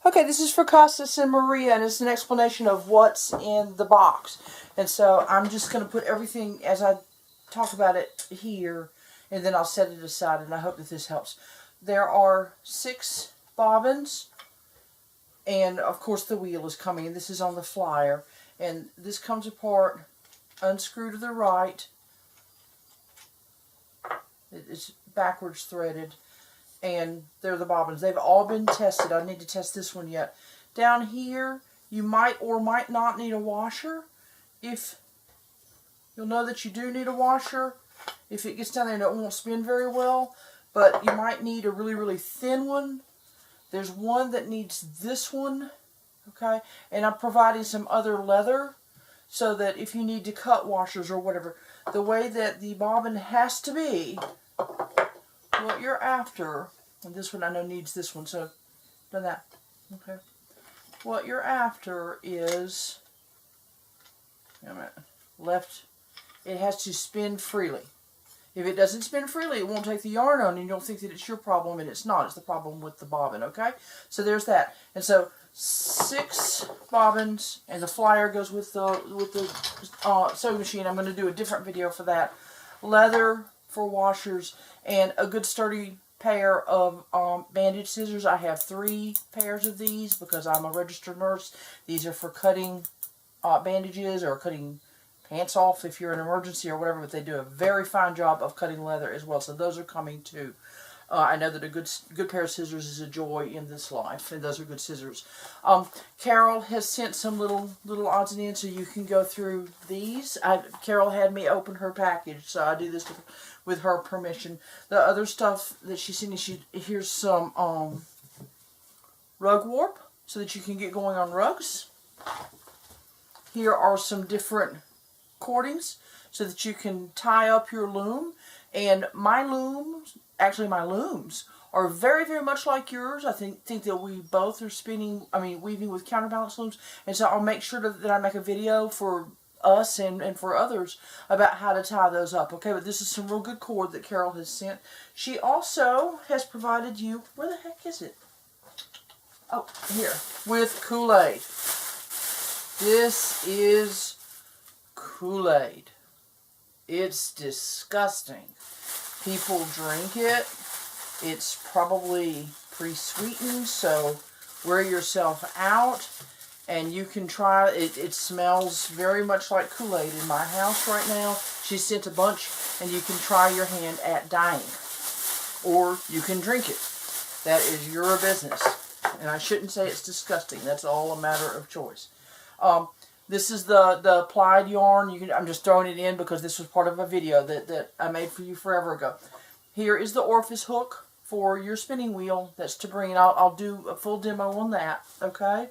Okay, this is for Kostas and Maria, and it's an explanation of what's in the box. And so I'm just going to put everything as I talk about it here, and then I'll set it aside, and I hope that this helps. There are 6 bobbins, and of course the wheel is coming, and this is on the flyer. And this comes apart, unscrew to the right. It's backwards threaded. And they're the bobbins. They've all been tested. I need to test this one yet. Down here, you might or might not need a washer. If you'll know that you do need a washer, if it gets down there and it won't spin very well, but you might need a really, really thin one. There's one that needs this one, okay? And I'm providing some other leather so that if you need to cut washers or whatever, the way that the bobbin has to be, what you're after, and this one I know needs this one, so done that. Okay. What you're after is, wait a minute, left, it has to spin freely. If it doesn't spin freely, it won't take the yarn on, and you don't think that it's your problem, and it's not. It's the problem with the bobbin, okay? So there's that. And so 6 bobbins, and the flyer goes with the sewing machine. I'm going to do a different video for that. Leather for washers, and a good sturdy pair of bandage scissors. I have 3 pairs of these because I'm a registered nurse. These are for cutting bandages or cutting pants off if you're in an emergency or whatever, but they do a very fine job of cutting leather as well, so those are coming too. I know that a good pair of scissors is a joy in this life, and those are good scissors. Carol has sent some little odds and ends, so you can go through these. Carol had me open her package, so I do this with her permission. The other stuff that she sent me, here's some rug warp, so that you can get going on rugs. Here are some different cordings, so that you can tie up your loom. And my looms, actually my looms, are very, very much like yours. I think that we both are weaving with counterbalance looms. And so I'll make sure that I make a video for us and for others about how to tie those up. Okay, but this is some real good cord that Carol has sent. She also has provided you, where the heck is it? Oh, here, with Kool-Aid. This is Kool-Aid. It's disgusting. People drink it. It's probably pre-sweetened, so wear yourself out. And you can try it. It smells very much like Kool-Aid in my house right now. She sent a bunch, and you can try your hand at dyeing. Or you can drink it. That is your business. And I shouldn't say it's disgusting. That's all a matter of choice. This is the plied yarn. I'm just throwing it in because this was part of a video that I made for you forever ago. Here is the orifice hook for your spinning wheel. That's to bring it out. I'll do a full demo on that, okay?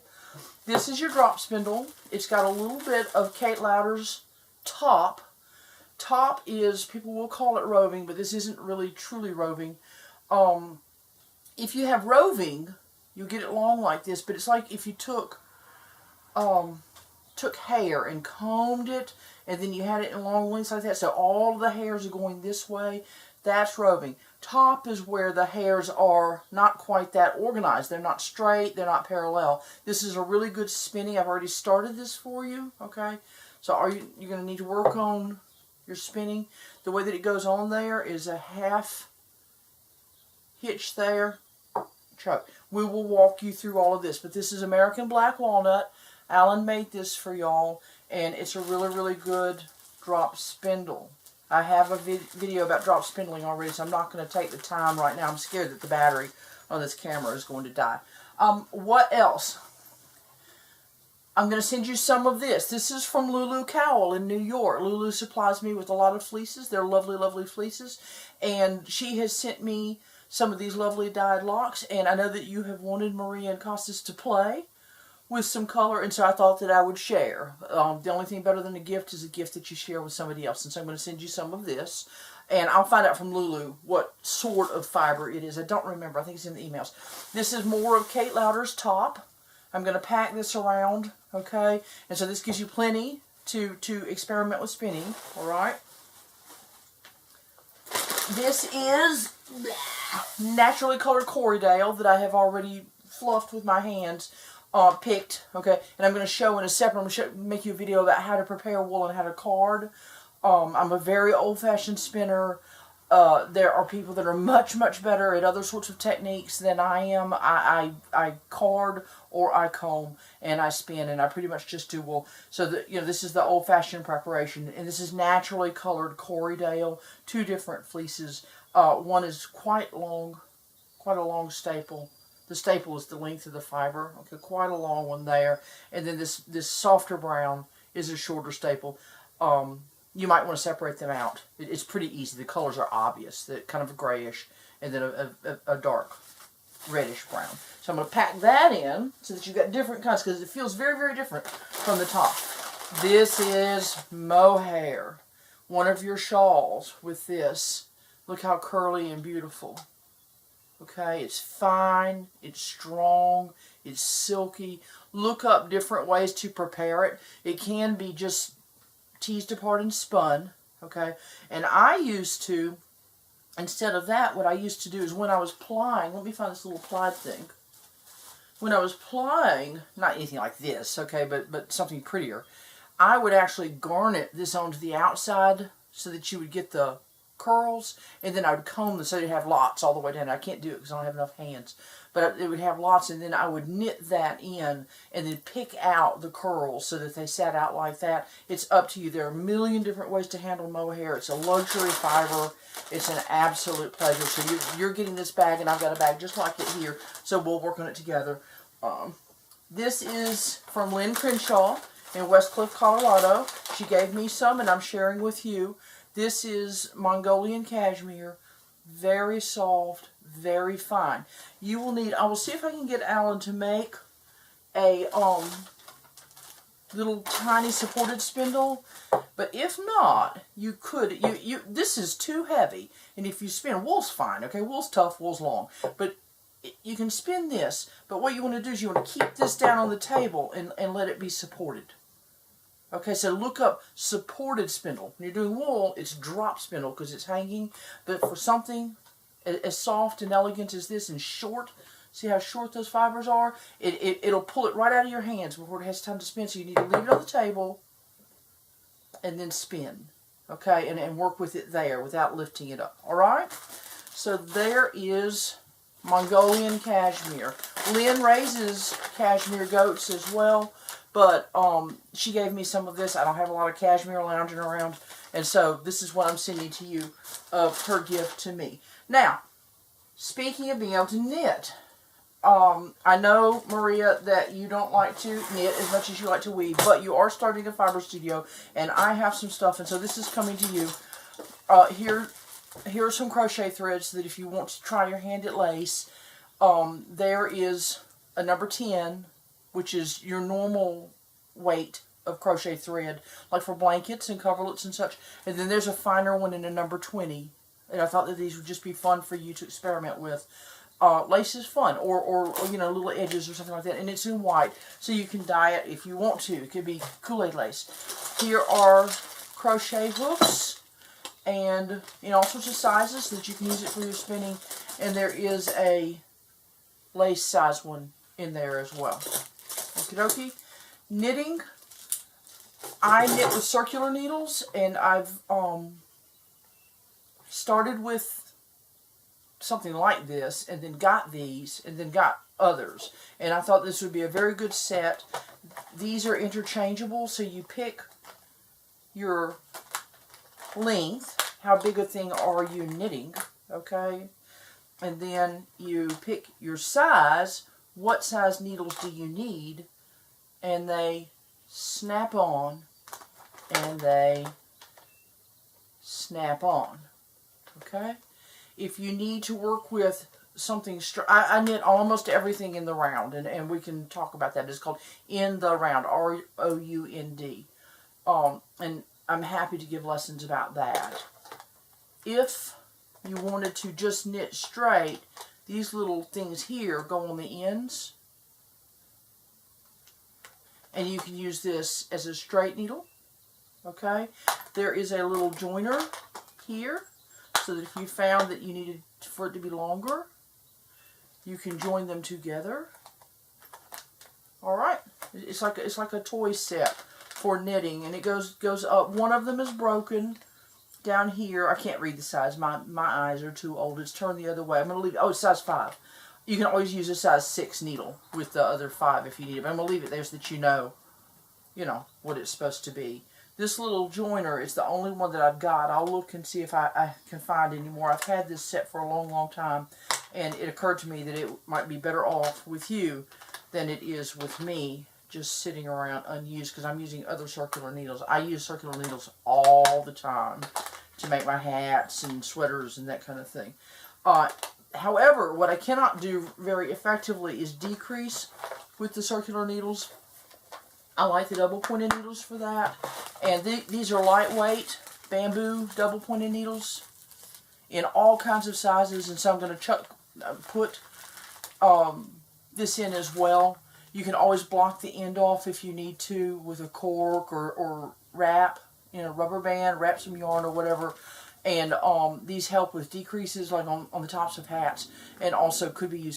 This is your drop spindle. It's got a little bit of Kate Lowder's top. Top is, people will call it roving, but this isn't really truly roving. If you have roving, you'll get it long like this, but it's like if you took hair and combed it, and then you had it in long lengths like that, so all the hairs are going this way. That's roving. Top is where the hairs are not quite that organized. They're not straight, they're not parallel. This is a really good spinning. I've already started this for you, okay? So you're going to need to work on your spinning. The way that it goes on there is a half hitch there, choke. We will walk you through all of this, but this is American Black Walnut. Alan made this for y'all, and it's a really, really good drop spindle. I have a video about drop spindling already, so I'm not going to take the time right now. I'm scared that the battery on this camera is going to die. What else? I'm going to send you some of this. This is from Lulu Cowell in New York. Lulu supplies me with a lot of fleeces. They're lovely, lovely fleeces. And she has sent me some of these lovely dyed locks. And I know that you have wanted Maria and Kostas to play with some color, and so I thought that I would share. The only thing better than a gift is a gift that you share with somebody else, and so I'm going to send you some of this, and I'll find out from Lulu what sort of fiber it is. I don't remember. I think it's in the emails. This is more of Kate Lowder's top. I'm going to pack this around, okay, and so this gives you plenty to experiment with spinning, all right? This is naturally colored Corriedale that I have already fluffed with my hands, picked, okay? And I'm going to show in a separate, I'm going to make you a video about how to prepare wool and how to card. I'm a very old-fashioned spinner. There are people that are much, much better at other sorts of techniques than I am. I card or I comb and I spin, and I pretty much just do wool. So that, you know, this is the old-fashioned preparation, and this is naturally colored Corriedale, 2 different fleeces. One is quite long, quite a long staple. The staple is the length of the fiber. Okay, quite a long one there. And then this softer brown is a shorter staple. You might want to separate them out. It's pretty easy. The colors are obvious. They're kind of grayish, and then a dark reddish brown. So I'm going to pack that in so that you've got different kinds, because it feels very, very different from the top. This is mohair. One of your shawls with this. Look how curly and beautiful. Okay, it's fine, it's strong, it's silky. Look up different ways to prepare it. It can be just teased apart and spun, okay? And I used to, instead of that, what I used to do is when I was plying, let me find this little plied thing. When I was plying, not anything like this, okay, but something prettier, I would actually garnet this onto the outside so that you would get the curls, and then I would comb them so they'd have lots all the way down. I can't do it because I don't have enough hands, but it would have lots, and then I would knit that in and then pick out the curls so that they sat out like that. It's up to you. There are a million different ways to handle mohair. It's a luxury fiber. It's an absolute pleasure. So you're getting this bag, and I've got a bag just like it here, so we'll work on it together. This is from Lynn Crenshaw in Westcliff, Colorado. She gave me some, and I'm sharing with you. This is Mongolian cashmere, very soft, very fine. You will need, I will see if I can get Alan to make a little tiny supported spindle, but if not, you could, this is too heavy, and if you spin, wool's fine, okay, wool's tough, wool's long, but you can spin this, but what you want to do is you want to keep this down on the table and let it be supported. Okay, so look up supported spindle. When you're doing wool, it's drop spindle because it's hanging. But for something as soft and elegant as this and short, see how short those fibers are? It'll pull it right out of your hands before it has time to spin. So you need to leave it on the table and then spin. Okay, and work with it there without lifting it up. All right? So there is Mongolian cashmere. Lynn raises cashmere goats as well. But she gave me some of this. I don't have a lot of cashmere lounging around. And so this is what I'm sending to you of her gift to me. Now, speaking of being able to knit, I know, Maria, that you don't like to knit as much as you like to weave, but you are starting a fiber studio, and I have some stuff, and so this is coming to you. Here are some crochet threads that if you want to try your hand at lace, there is a number 10, which is your normal weight of crochet thread, like for blankets and coverlets and such. And then there's a finer one in a number 20. And I thought that these would just be fun for you to experiment with. Lace is fun, or you know, little edges or something like that. And it's in white, so you can dye it if you want to. It could be Kool-Aid lace. Here are crochet hooks, and in all sorts of sizes so that you can use it for your spinning. And there is a lace size one in there as well. Okie dokie. Knitting. I knit with circular needles, and I've started with something like this, and then got these, and then got others. And I thought this would be a very good set. These are interchangeable, so you pick your length. How big a thing are you knitting? Okay. And then you pick your size. What size needles do you need? And they snap on, and they snap on. Okay? If you need to work with something, I knit almost everything in the round, and we can talk about that. It's called in the round, R-O-U-N-D. And I'm happy to give lessons about that. If you wanted to just knit straight, these little things here go on the ends, and you can use this as a straight needle. Okay, there is a little joiner here, so that if you found that you needed for it to be longer, you can join them together. It's like a toy set for knitting, and it goes up. One of them is broken down here. I can't read the size. My eyes are too old. It's turned the other way. I'm going to leave it. Oh, it's size 5. You can always use a size 6 needle with the other 5 if you need it. But I'm going to leave it there so that you know what it's supposed to be. This little joiner is the only one that I've got. I'll look and see if I can find any more. I've had this set for a long, long time, and it occurred to me that it might be better off with you than it is with me just sitting around unused, because I'm using other circular needles. I use circular needles all the time to make my hats and sweaters and that kind of thing. However, what I cannot do very effectively is decrease with the circular needles. I like the double pointed needles for that. And these are lightweight bamboo double pointed needles in all kinds of sizes. And so I'm going to put this in as well. You can always block the end off if you need to with a cork or wrap, rubber band, wrap some yarn or whatever. And these help with decreases like on the tops of hats, and also could be used